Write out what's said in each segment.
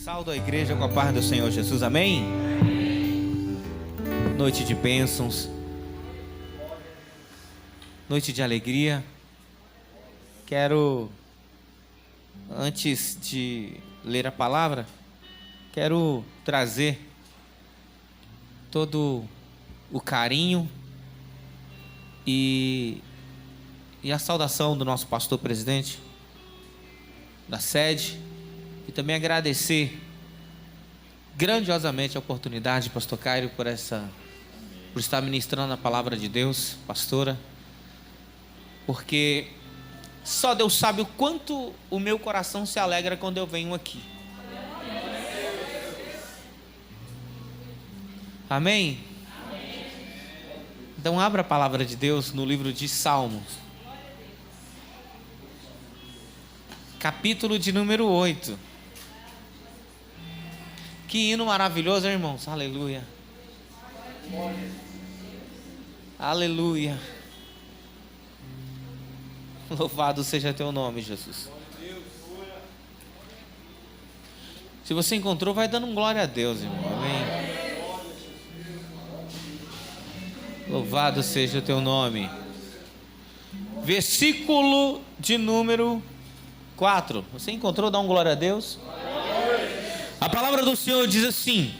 Saúdo a igreja com a paz do Senhor Jesus, amém? Noite de bênçãos, noite de alegria. Quero, antes de ler a palavra, quero trazer todo o carinho e a saudação do nosso pastor presidente da sede, e também agradecer grandiosamente a oportunidade, pastor Cairo, por estar ministrando a palavra de Deus, pastora, porque só Deus sabe o quanto o meu coração se alegra quando eu venho aqui. Amém? Então abra a palavra de Deus no livro de Salmos, capítulo de número 8. Que hino maravilhoso, hein, irmãos? Aleluia. Aleluia. Louvado seja teu nome, Jesus. Se você encontrou, vai dando um glória a Deus, irmão. Amém. Louvado seja o teu nome. Versículo de número 4. Você encontrou? Dá um glória a Deus. A palavra do Senhor diz assim: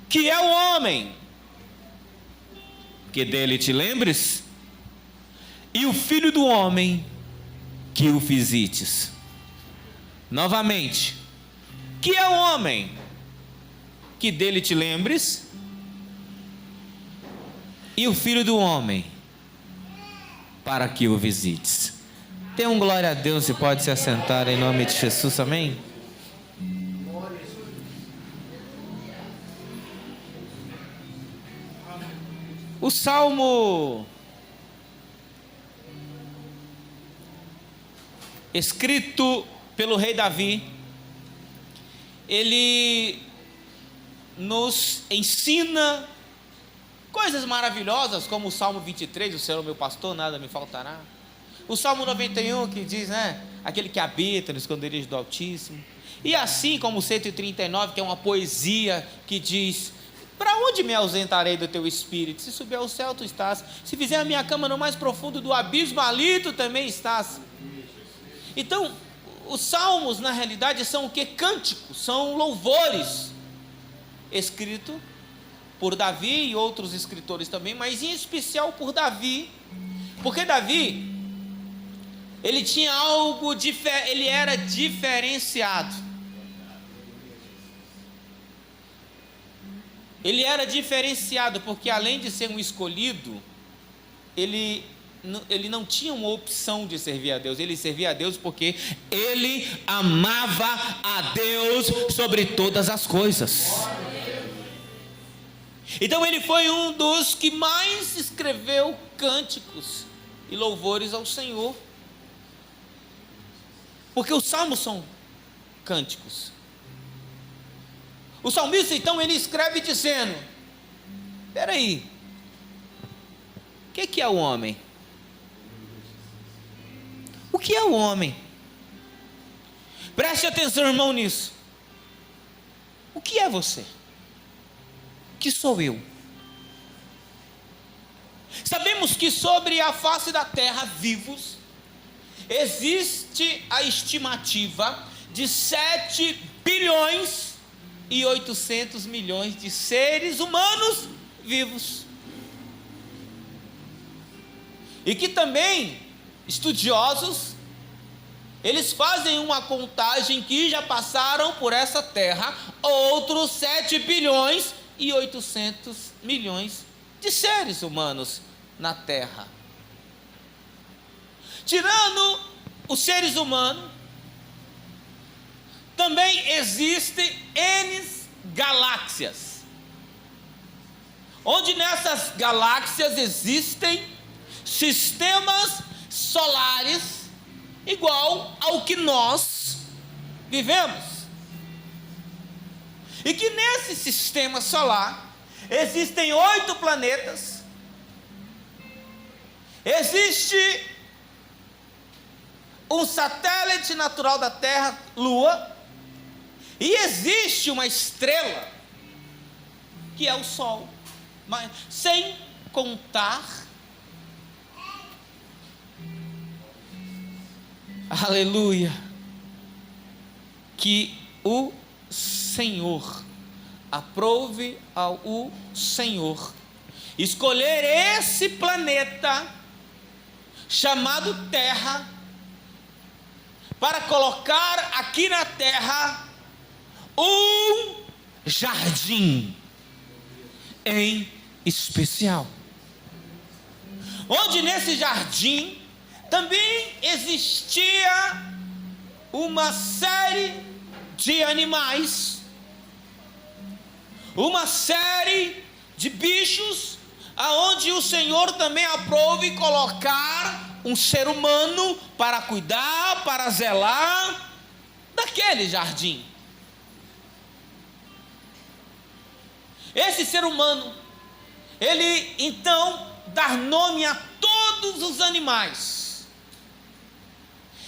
que é o homem que dele te lembres, e o filho do homem que o visites. Novamente, que é o homem que dele te lembres, e o filho do homem para que o visites. Dê um glória a Deus e pode se assentar em nome de Jesus, amém? O Salmo escrito pelo rei Davi, ele nos ensina coisas maravilhosas, como o Salmo 23, o Senhor é o meu pastor, nada me faltará. O Salmo 91 que diz, aquele que habita no esconderijo do Altíssimo. E assim como o 139, que é uma poesia que diz: para onde me ausentarei do teu espírito? Se subir ao céu, tu estás. Se fizer a minha cama no mais profundo do abismo, ali tu também estás. Então, os salmos, na realidade, são o que? Cânticos, são louvores, escrito por Davi e outros escritores também, mas em especial por Davi, porque Davi, ele tinha algo diferente, ele era diferenciado. Ele era diferenciado porque, além de ser um escolhido, ele não tinha uma opção de servir a Deus. Ele servia a Deus porque ele amava a Deus sobre todas as coisas. Então ele foi um dos que mais escreveu cânticos e louvores ao Senhor, porque os salmos são cânticos. O salmista, então, ele escreve dizendo: espera aí, o que é o homem? O que é o homem? Preste atenção, irmão, nisso. O que é você? O que sou eu? Sabemos que sobre a face da terra, vivos, existe a estimativa de 7 bilhões e 800 milhões de seres humanos vivos. E que também estudiosos, eles fazem uma contagem que já passaram por essa terra outros 7 bilhões e 800 milhões de seres humanos na terra. Tirando os seres humanos, também existem N galáxias, onde nessas galáxias existem sistemas solares igual ao que nós vivemos, e que nesse sistema solar existem 8 planetas, existe um satélite natural da Terra, Lua, E existe uma estrela, que é o sol, mas sem contar, aleluia, que o Senhor, aprove ao Senhor escolher esse planeta chamado Terra, para colocar aqui na Terra um jardim em especial, onde nesse jardim também existia uma série de animais, uma série de bichos, aonde o Senhor também aprove colocar um ser humano para cuidar, para zelar daquele jardim. Esse ser humano, ele então dá nome a todos os animais.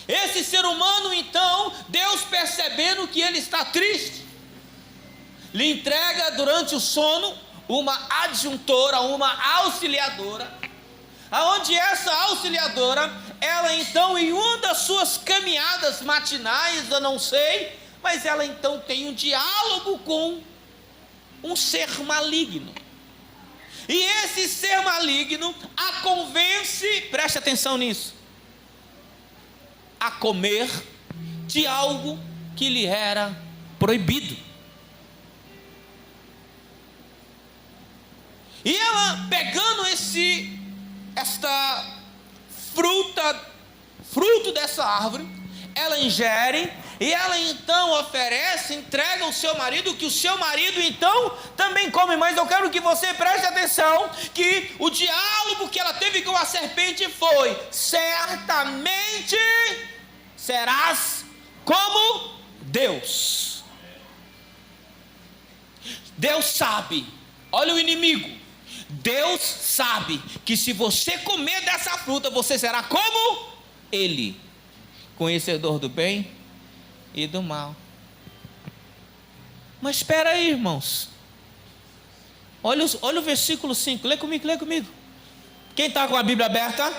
Esse ser humano então, Deus percebendo que ele está triste, lhe entrega durante o sono uma adjuntora, uma auxiliadora, aonde essa auxiliadora, ela então em uma das suas caminhadas matinais, eu não sei, mas ela então tem um diálogo com um ser maligno, e esse ser maligno a convence, preste atenção nisso, a comer de algo que lhe era proibido. E ela pegando esta fruto dessa árvore, ela ingere, e ela então oferece, entrega ao seu marido, que o seu marido então também come. Mas eu quero que você preste atenção, que o diálogo que ela teve com a serpente foi: certamente serás como Deus. Deus sabe, olha o inimigo, Deus sabe que se você comer dessa fruta, você será como Ele, conhecedor do bem e do mal. Mas espera aí, irmãos, olha o versículo 5, lê comigo. Quem está com a Bíblia aberta?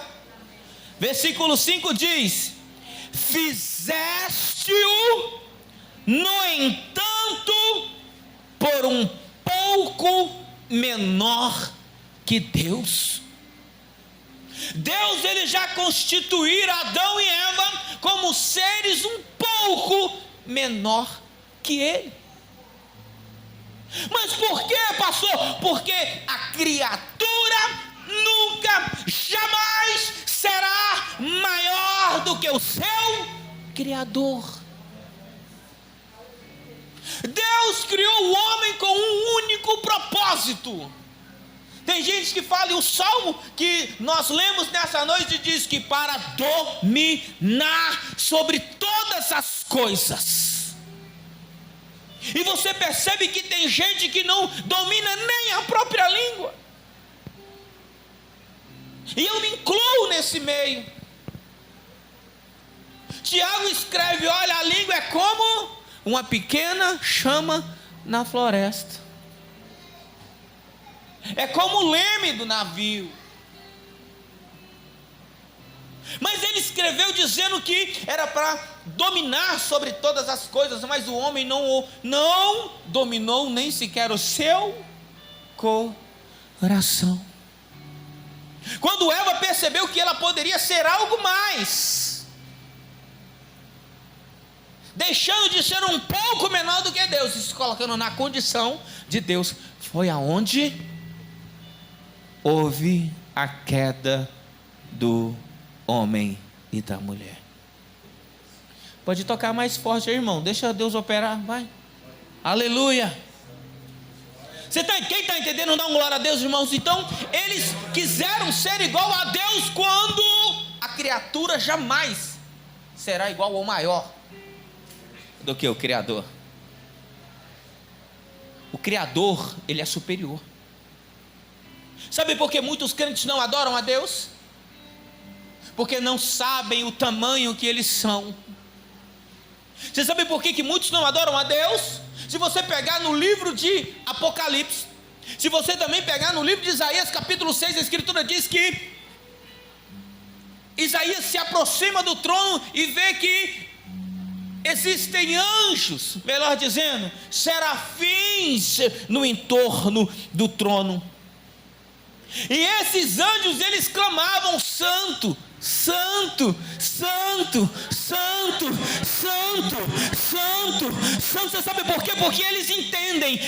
Versículo 5 diz: fizeste-o, no entanto, por um pouco menor que Deus. Deus, ele já constituíra Adão e Eva como seres um pouco menor que ele. Mas por quê, pastor? Porque a criatura nunca, jamais será maior do que o seu Criador. Deus criou o homem com um único propósito. Tem gente que fala, e o salmo que nós lemos nessa noite diz que para dominar sobre todas as coisas. E você percebe que tem gente que não domina nem a própria língua. E eu me incluo nesse meio. Tiago escreve: olha, a língua é como uma pequena chama na floresta. É como o leme do navio. Mas ele escreveu dizendo que era para dominar sobre todas as coisas, mas o homem não dominou nem sequer o seu coração. Quando Eva percebeu que ela poderia ser algo mais, deixando de ser um pouco menor do que Deus, se colocando na condição de Deus, foi aonde houve a queda do homem e da mulher. Pode tocar mais forte, irmão, deixa Deus operar, vai. Aleluia. Quem está entendendo, dá um glória a Deus, irmãos. Então, eles quiseram ser igual a Deus, quando a criatura jamais será igual ou maior do que o Criador. O Criador, ele é superior. Sabe por que muitos crentes não adoram a Deus? Porque não sabem o tamanho que eles são. Você sabe por que muitos não adoram a Deus? Se você pegar no livro de Apocalipse, se você também pegar no livro de Isaías capítulo 6, a escritura diz que Isaías se aproxima do trono e vê que existem anjos, melhor dizendo, serafins no entorno do trono. E esses anjos, eles clamavam: santo, santo, santo, santo, santo, santo, santo. Você sabe por quê? Porque eles entendem,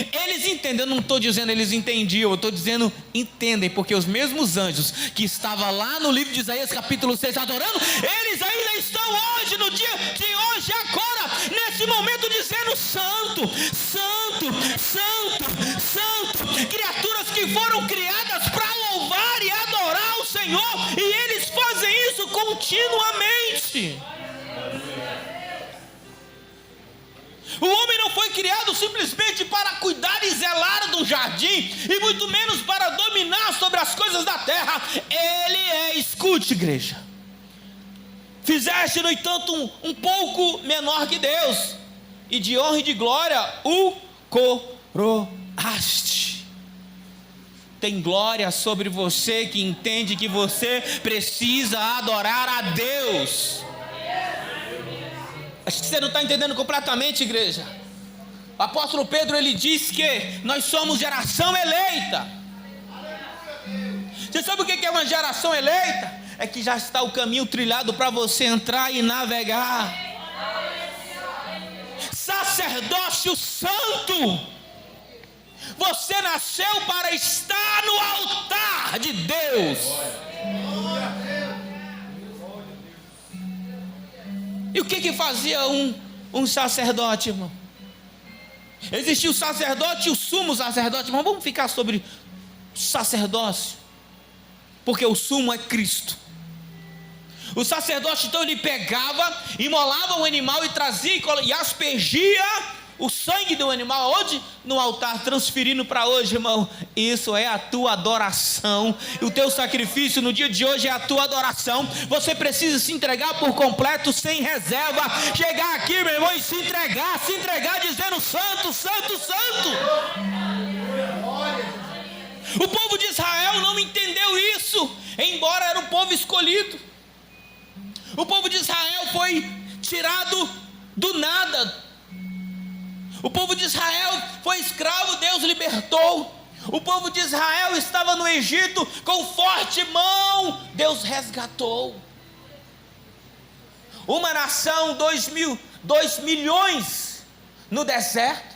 eu não estou dizendo eles entendiam, eu estou dizendo entendem, porque os mesmos anjos que estavam lá no livro de Isaías capítulo 6 adorando, eles ainda estão hoje, no dia de hoje, agora, nesse momento, dizendo santo, santo, santo, santo. Criaturas que foram criadas para louvar e adorar o Senhor, e eles fazem isso continuamente. O homem não foi criado simplesmente para cuidar e zelar de um jardim, e muito menos para dominar sobre as coisas da terra. Escute, igreja, fizeste, no entanto, um pouco menor que Deus, e de honra e de glória o coroaste. Tem glória sobre você que entende que você precisa adorar a Deus. Acho que você não está entendendo completamente, igreja. O apóstolo Pedro, ele diz que nós somos geração eleita. Você sabe o que é uma geração eleita? É que já está o caminho trilhado para você entrar e navegar. Sacerdócio santo. Você nasceu para estar no altar de Deus. E o que fazia um sacerdote, irmão? Existia o sacerdote e o sumo sacerdote. Mas vamos ficar sobre sacerdócio, porque o sumo é Cristo. O sacerdote, então, ele pegava, imolava um animal e trazia e aspergia o sangue do animal. Onde? No altar, transferindo para hoje, irmão. Isso é a tua adoração. O teu sacrifício no dia de hoje é a tua adoração. Você precisa se entregar por completo, sem reserva. Chegar aqui, meu irmão, e se entregar dizendo santo, santo, santo. O povo de Israel não entendeu isso, embora era o povo escolhido. O povo de Israel foi tirado do nada. O povo de Israel foi escravo, Deus libertou. O povo de Israel estava no Egito com forte mão, Deus resgatou. Uma nação, 2 milhões no deserto.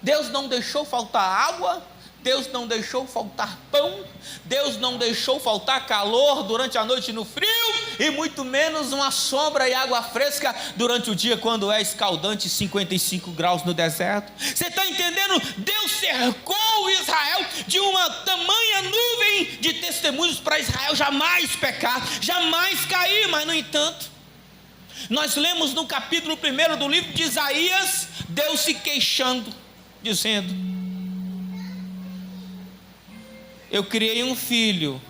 Deus não deixou faltar água, Deus não deixou faltar pão, Deus não deixou faltar calor durante a noite no frio, e muito menos uma sombra e água fresca durante o dia, quando é escaldante 55 graus no deserto. Você está entendendo? Deus cercou Israel de uma tamanha nuvem de testemunhos para Israel jamais pecar, jamais cair. Mas no entanto, nós lemos no capítulo 1 do livro de Isaías, Deus se queixando, dizendo: eu criei um filho,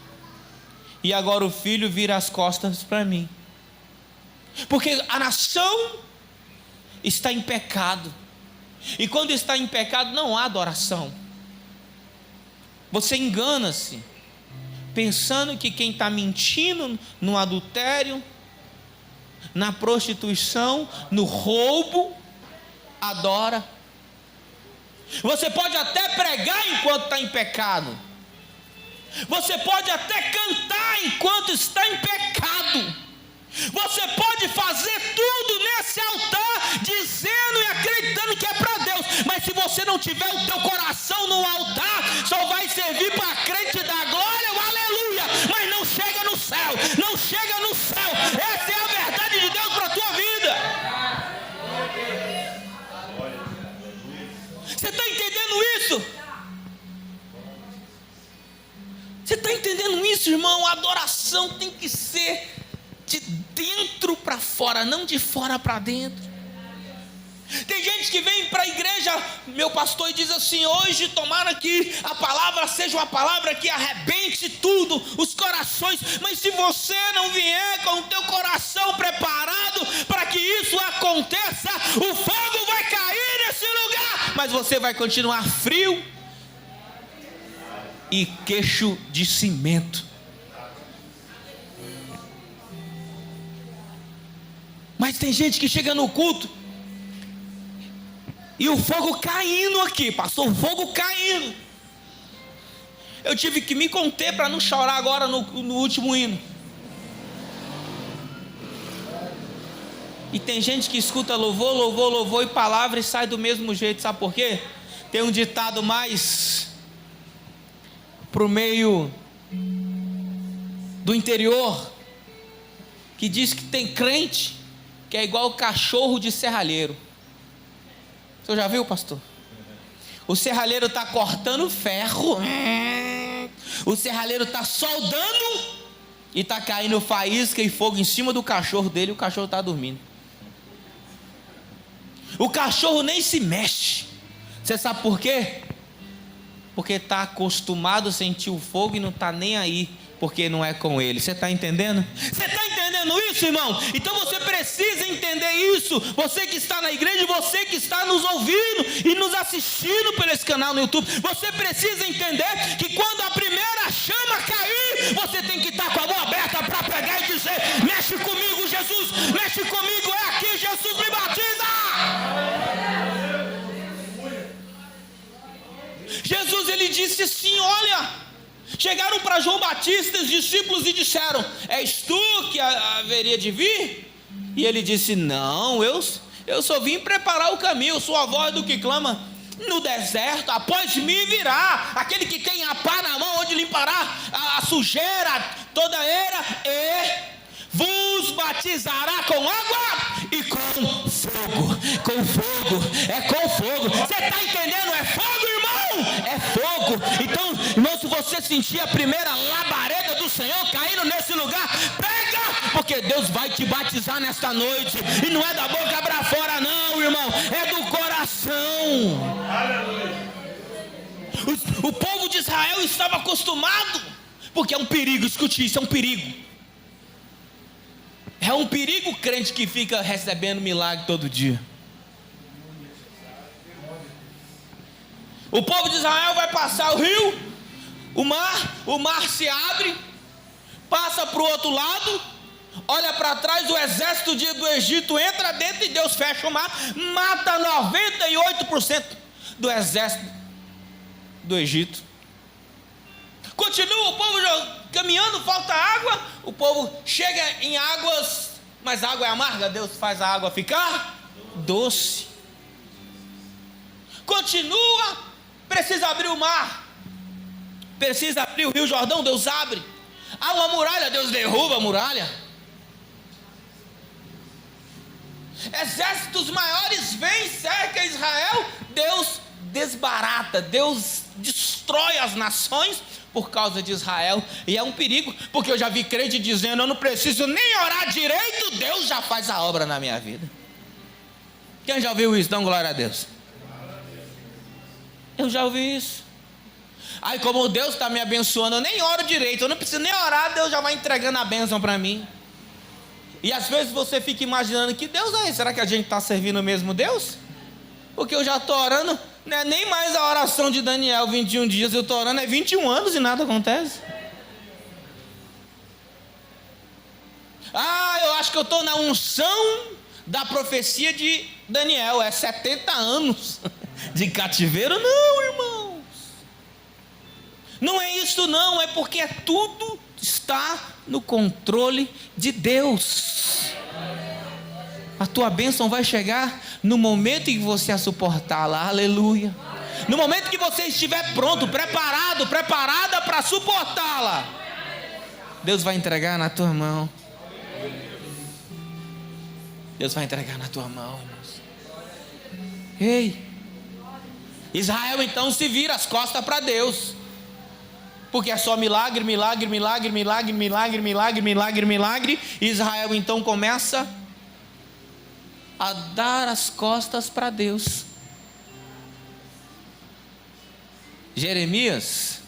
e agora o filho vira as costas para mim. Porque a nação está em pecado. E quando está em pecado, não há adoração. Você engana-se, pensando que quem está mentindo no adultério, na prostituição, no roubo, adora. Você pode até pregar enquanto está em pecado. Você pode até cantar enquanto está em pecado. Você pode fazer tudo nesse altar, dizendo e acreditando que é para Deus. Mas se você não tiver o teu coração no altar, só vai servir para crente da glória, o aleluia. Mas não chega no céu, não chega no céu. Essa é a verdade de Deus para a tua vida. Você está entendendo isso? Você está entendendo isso, irmão? A adoração tem que ser de dentro para fora, não de fora para dentro. Tem gente que vem para a igreja, meu pastor, e diz assim: hoje tomara que a palavra seja uma palavra que arrebente tudo, os corações. Mas se você não vier com o teu coração preparado para que isso aconteça, o fogo vai cair nesse lugar, mas você vai continuar frio e queixo de cimento. Mas tem gente que chega no culto e o fogo caindo aqui, pastor, o fogo caindo. Eu tive que me conter para não chorar agora no último hino. E tem gente que escuta louvor, louvor, louvor e palavra e sai do mesmo jeito, sabe por quê? Tem um ditado mais pro meio do interior, que diz que tem crente que é igual o cachorro de serralheiro. Você já viu, pastor? O serralheiro está cortando ferro, o serralheiro está soldando e está caindo faísca e fogo em cima do cachorro dele, e o cachorro está dormindo. O cachorro nem se mexe. Você sabe por quê? Porque está acostumado a sentir o fogo e não está nem aí, porque não é com ele. Você está entendendo? Você está entendendo isso, irmão? Então você precisa entender isso. Você que está na igreja, você que está nos ouvindo e nos assistindo por esse canal no YouTube, você precisa entender que quando a primeira chama cair, você tem que estar com a mão aberta para pegar e dizer: mexe comigo, Jesus, mexe comigo, é aqui, Jesus, me batiza. Jesus, ele disse assim: olha, chegaram para João Batista os discípulos e disseram: és tu que haveria de vir? E ele disse: não, eu só vim preparar o caminho. Eu sou a voz do que clama no deserto: após mim virá aquele que tem a pá na mão, onde limpará a sujeira toda era, e vos batizará com água e com fogo. Com fogo, é com fogo. Você está entendendo? É fogo, irmão, é fogo. Então, irmão, se você sentir a primeira labareda do Senhor caindo nesse lugar, pega, porque Deus vai te batizar nesta noite. E não é da boca para fora não, irmão, é do coração. O povo de Israel estava acostumado, porque é um perigo, escute isso, é um perigo. É um perigo crente que fica recebendo milagre todo dia. O povo de Israel vai passar o rio, o mar se abre, passa para o outro lado, olha para trás, o exército do Egito entra dentro e Deus fecha o mar, mata 98% do exército do Egito. Continua o povo caminhando, falta água, o povo chega em águas, mas a água é amarga, Deus faz a água ficar doce. Continua, precisa abrir o mar, precisa abrir o rio Jordão, Deus abre. Há uma muralha, Deus derruba a muralha. Exércitos maiores vêm, cerca Israel, Deus desbarata, Deus destrói as nações por causa de Israel. E é um perigo, porque eu já vi crente dizendo: eu não preciso nem orar direito, Deus já faz a obra na minha vida. Quem já ouviu isso? Dá glória a Deus. Eu já ouvi isso. Aí, como Deus está me abençoando, eu nem oro direito, eu não preciso nem orar, Deus já vai entregando a bênção para mim. E às vezes você fica imaginando: que Deus é esse? Será que a gente está servindo o mesmo Deus? Porque eu já estou orando, não é nem mais a oração de Daniel, 21 dias, eu estou orando 21 anos e nada acontece. Eu acho que eu estou na unção da profecia de Daniel, 70 anos de cativeiro. Não, irmãos, não é isso não, é porque tudo está no controle de Deus. A tua bênção vai chegar no momento em que você a suportá-la, aleluia. No momento que você estiver pronto, preparado, preparada para suportá-la, Deus vai entregar na tua mão. Deus vai entregar na tua mão, irmãos. Ei, Israel então se vira as costas para Deus, porque é só milagre, milagre, milagre, milagre, milagre, milagre, milagre, milagre. Israel então começa a dar as costas para Deus. Jeremias,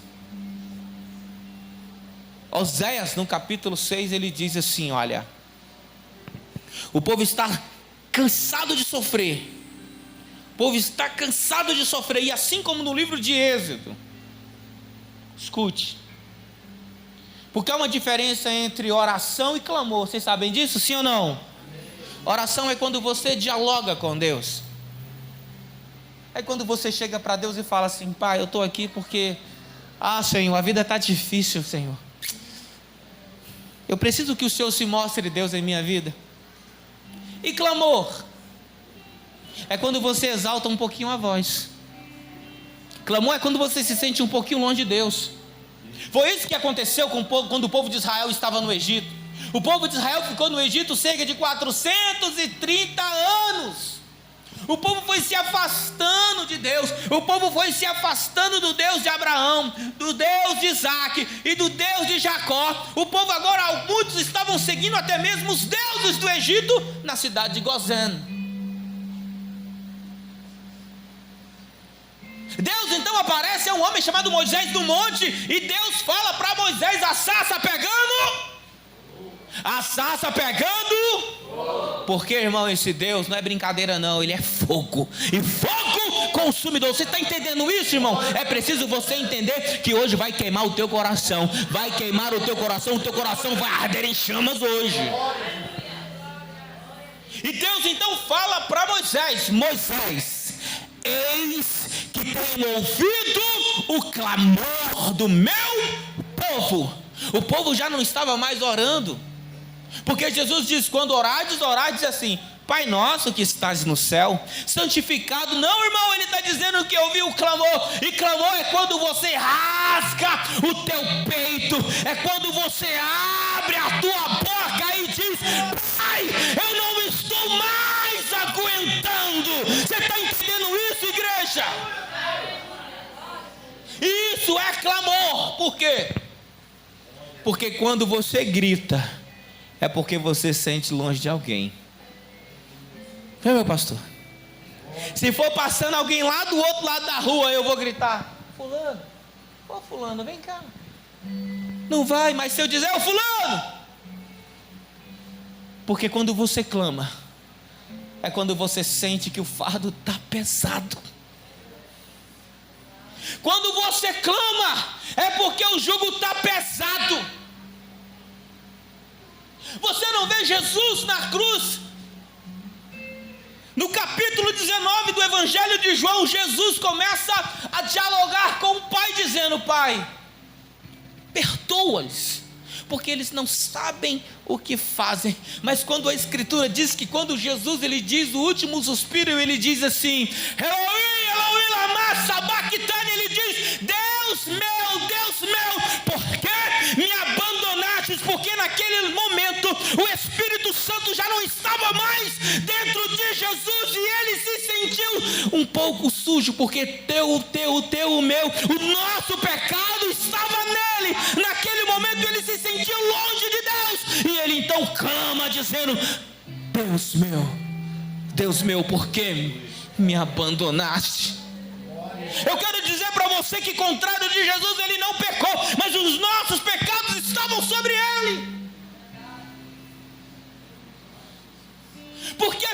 Oséias, no capítulo 6, ele diz assim: olha, o povo está cansado de sofrer. O povo está cansado de sofrer. E assim como no livro de Êxodo, escute, porque há uma diferença entre oração e clamor. Vocês sabem disso, sim ou não? Oração é quando você dialoga com Deus. É quando você chega para Deus e fala assim: Pai, eu estou aqui porque, Senhor, a vida está difícil, Senhor. Eu preciso que o Senhor se mostre Deus em minha vida. E clamor é quando você exalta um pouquinho a voz. Clamor é quando você se sente um pouquinho longe de Deus. Foi isso que aconteceu com o povo, quando o povo de Israel estava no Egito. O povo de Israel ficou no Egito cerca de 430 anos. O povo foi se afastando de Deus. O povo foi se afastando do Deus de Abraão, do Deus de Isaac e do Deus de Jacó. O povo agora, muitos estavam seguindo até mesmo os deuses do Egito na cidade de Gozém. Deus então aparece a um homem chamado Moisés do monte, e Deus fala para Moisés: a sarça pegando. A sarça pegando. Porque, irmão, esse Deus não é brincadeira não, Ele é fogo, e fogo consumidor. Você está entendendo isso, irmão? É preciso você entender que hoje vai queimar o teu coração. Vai queimar o teu coração vai arder em chamas hoje. E Deus então fala para Moisés: Moisés, eis que tenho ouvido o clamor do meu povo. O povo já não estava mais orando, porque Jesus diz: quando orares, diz assim: Pai nosso que estás no céu, santificado. Não, irmão, ele está dizendo que ouviu o clamor. E clamor é quando você rasga o teu peito, é quando você abre a tua boca e diz: Pai, eu não estou mais aguentando. Você está entendendo isso, igreja? Isso é clamor. Por quê? Porque quando você grita, é porque você se sente longe de alguém. Meu pastor, se for passando alguém lá do outro lado da rua, eu vou gritar: fulano, ô fulano, vem cá. Não vai, mas se eu dizer: ô fulano, porque quando você clama, é quando você sente que o fardo está pesado. Quando você clama, é porque o jugo está pesado. Você não vê Jesus na cruz? No capítulo 19 do Evangelho de João, Jesus começa a dialogar com o Pai, dizendo: Pai, perdoa-lhes, porque eles não sabem o que fazem. Mas quando a Escritura diz que quando Jesus ele diz o último suspiro, ele diz assim: Eloi, Eloi, lama sabachthani. Ele diz: Deus meu, por que me abandonastes? Porque naquele momento o Espírito Santo já não estava mais dentro de Jesus, e ele se sentiu um pouco sujo, porque o meu, o nosso pecado estava nele. Naquele momento ele se sentiu longe de Deus, e ele então clama dizendo: Deus meu, por que me abandonaste? Eu quero dizer para você que, contrário de Jesus, ele não pecou, mas os nossos pecados estavam sobre ele. Por que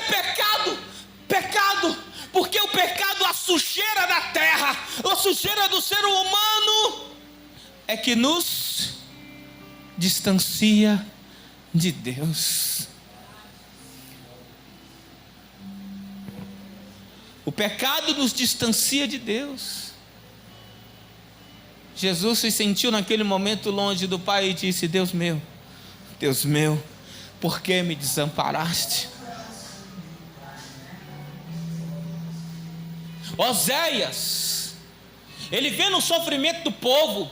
pecado? Porque o pecado, a sujeira da terra, a sujeira do ser humano, é que nos distancia de Deus. O pecado nos distancia de Deus. Jesus se sentiu naquele momento longe do Pai e disse: Deus meu, por que me desamparaste? Oséias, ele vendo o sofrimento do povo,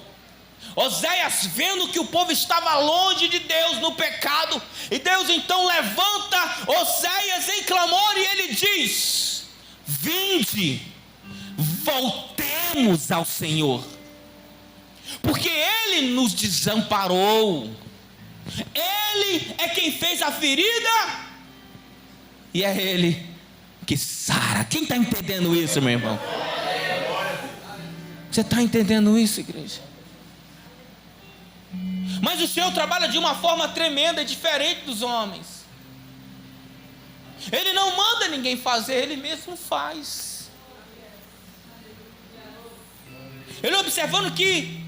Oséias vendo que o povo estava longe de Deus no pecado, e Deus então levanta Oséias em clamor, e ele diz: vinde, voltemos ao Senhor, porque Ele nos desamparou. Ele é quem fez a ferida, e é Ele que sara. Quem está entendendo isso, meu irmão? Você está entendendo isso, igreja? Mas o Senhor trabalha de uma forma tremenda, diferente dos homens. Ele não manda ninguém fazer, Ele mesmo faz. Ele observando que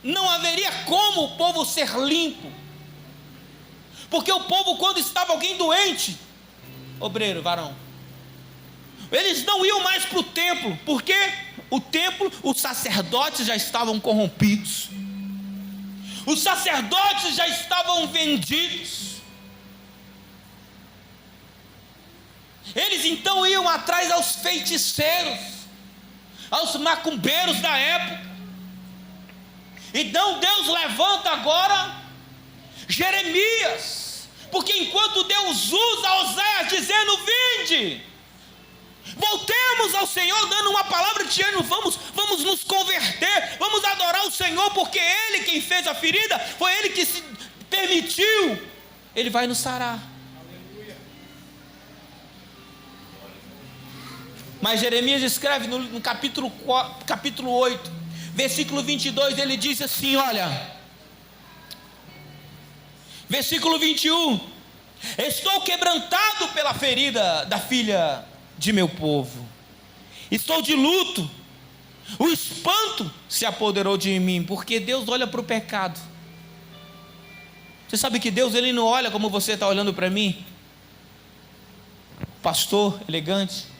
não haveria como o povo ser limpo, porque o povo, quando estava alguém doente, obreiro, varão, eles não iam mais para o templo, porque o templo, os sacerdotes já estavam corrompidos, os sacerdotes já estavam vendidos. Eles então iam atrás aos feiticeiros, aos macumbeiros da época. Então Deus levanta agora Jeremias, porque enquanto Deus usa Oséias dizendo: vinde, voltemos ao Senhor, dando uma palavra de ânimo, vamos nos converter, vamos adorar o Senhor, porque Ele quem fez a ferida, foi Ele que se permitiu, Ele vai nos sarar. Mas Jeremias escreve no capítulo 8, versículo 22, ele diz assim, olha, versículo 21, estou quebrantado pela ferida da filha de meu povo, estou de luto, o espanto se apoderou de mim, porque Deus olha para o pecado. Você sabe que Deus, Ele não olha como você está olhando para mim, pastor elegante.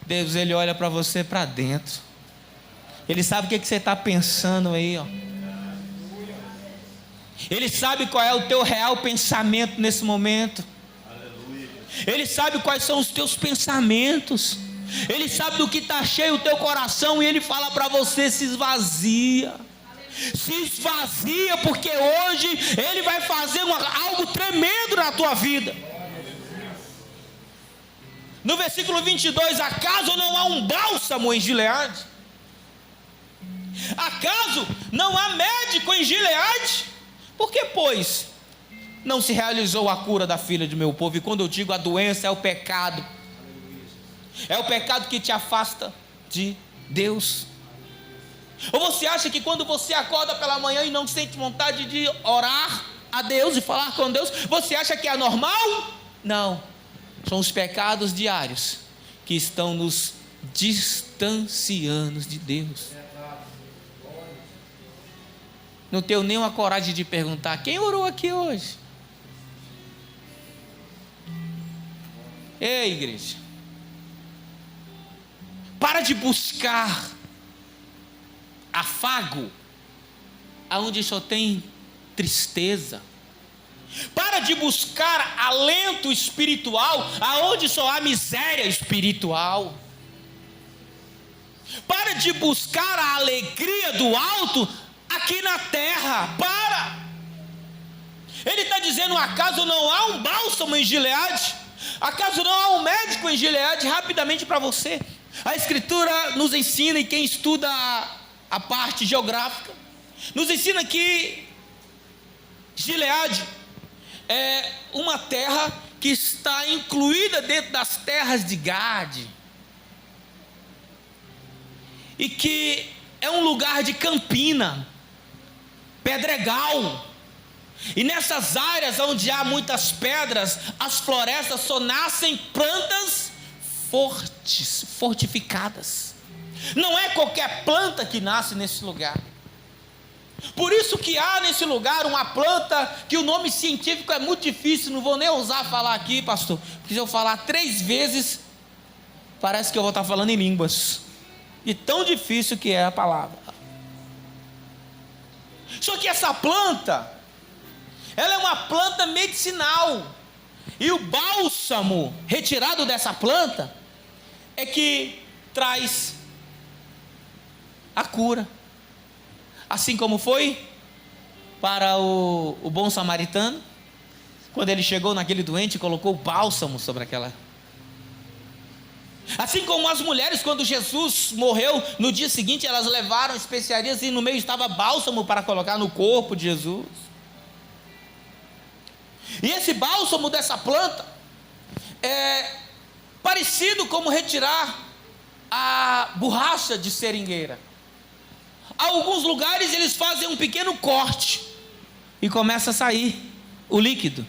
Deus, Ele olha para você para dentro, Ele sabe o que você está pensando aí, ó. Ele sabe qual é o teu real pensamento nesse momento. Ele sabe quais são os teus pensamentos. Ele sabe do que está cheio o teu coração. E Ele fala para você: se esvazia. Se esvazia, porque hoje Ele vai fazer algo tremendo na tua vida. No versículo 22, acaso não há um bálsamo em Gileade? Acaso não há médico em Gileade? Por que, pois, não se realizou a cura da filha de meu povo? E quando eu digo a doença, é o pecado. É o pecado que te afasta de Deus. Ou você acha que quando você acorda pela manhã e não sente vontade de orar a Deus e falar com Deus, você acha que é normal? Não, são os pecados diários que estão nos distanciando de Deus. Não tenho nenhuma coragem de perguntar: quem orou aqui hoje? Ei, igreja, para de buscar afago aonde só tem tristeza. Para de buscar alento espiritual aonde só há miséria espiritual. Para de buscar a alegria do alto aqui na terra. Para. Ele está dizendo: acaso não há um bálsamo em Gileade? Acaso não há um médico em Gileade? Rapidamente para você, a Escritura nos ensina, e quem estuda a parte geográfica nos ensina que Gileade é uma terra que está incluída dentro das terras de Gade, e que é um lugar de campina, pedregal, e nessas áreas onde há muitas pedras, as florestas só nascem plantas fortes, fortificadas. Não é qualquer planta que nasce nesse lugar. Por isso que há nesse lugar uma planta que o nome científico é muito difícil, não vou nem ousar falar aqui, pastor, porque se eu falar 3 vezes, parece que eu vou estar falando em línguas, e tão difícil que é a palavra. Só que essa planta, ela é uma planta medicinal, e o bálsamo retirado dessa planta é que traz a cura, assim como foi para o bom samaritano, quando ele chegou naquele doente e colocou o bálsamo sobre aquela. Assim como as mulheres, quando Jesus morreu, no dia seguinte elas levaram especiarias e no meio estava bálsamo para colocar no corpo de Jesus. E esse bálsamo dessa planta é parecido como retirar a borracha de seringueira. Alguns lugares eles fazem um pequeno corte e começa a sair o líquido.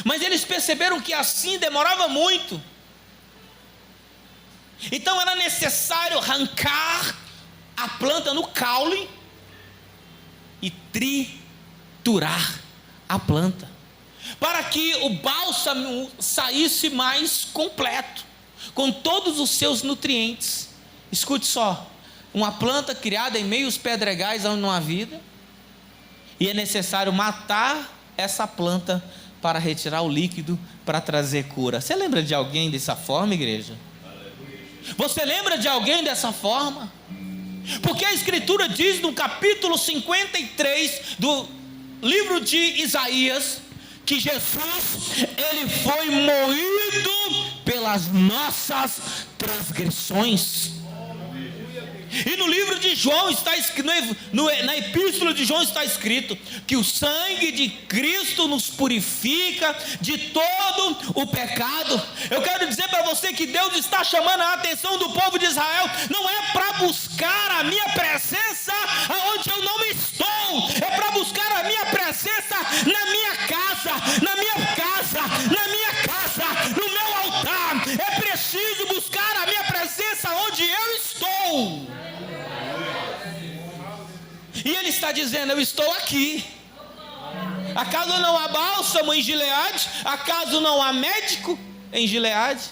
Mas eles perceberam que assim demorava muito. Então era necessário arrancar a planta no caule e triturar a planta, para que o bálsamo saísse mais completo, com todos os seus nutrientes. Escute só, uma planta criada em meios pedregais onde não há vida, e é necessário matar essa planta para retirar o líquido, para trazer cura. Você lembra de alguém dessa forma, igreja? Você lembra de alguém dessa forma? Porque a Escritura diz no capítulo 53 do livro de Isaías, que Jesus, ele foi moído pelas nossas transgressões. E no livro de João está escrito, na epístola de João está escrito, que o sangue de Cristo nos purifica de todo o pecado. Eu quero dizer para você que Deus está chamando a atenção do povo de Israel, não é para buscar a minha presença aonde eu não estou, é para buscar a minha presença na minha casa, no meu altar. É preciso buscar a minha presença onde eu estou. E ele está dizendo: eu estou aqui. Acaso não há bálsamo em Gileade? Acaso não há médico em Gileade?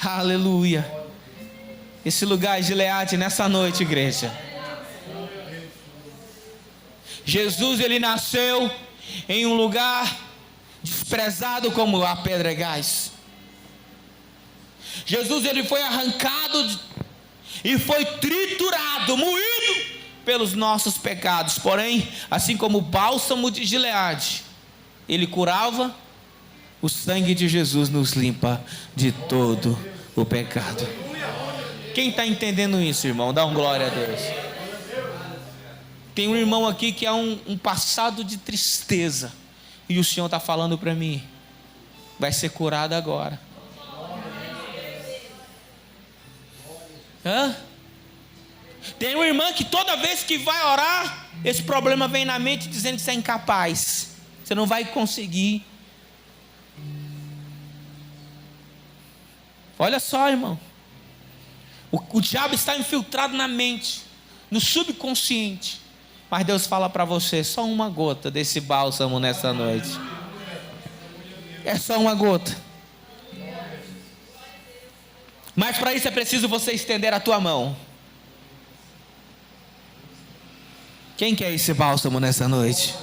Aleluia. Esse lugar é Gileade nessa noite, igreja. Jesus, ele nasceu em um lugar desprezado como a pedregais. Jesus, ele foi arrancado e foi triturado, moído pelos nossos pecados. Porém, assim como o bálsamo de Gileade, ele curava, o sangue de Jesus nos limpa de todo o pecado. Quem está entendendo isso, irmão? Dá um glória a Deus. Tem um irmão aqui que há um passado de tristeza, e o Senhor está falando para mim: vai ser curado agora. Tem uma irmã que toda vez que vai orar, esse problema vem na mente dizendo que você é incapaz, você não vai conseguir. Olha só, irmão, o diabo está infiltrado na mente, no subconsciente, mas Deus fala para você: só uma gota desse bálsamo nessa noite, é só uma gota. Mas para isso é preciso você estender a tua mão. Quem quer esse bálsamo nessa noite?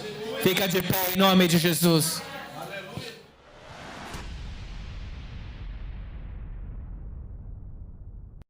Fica de pé em nome de Jesus.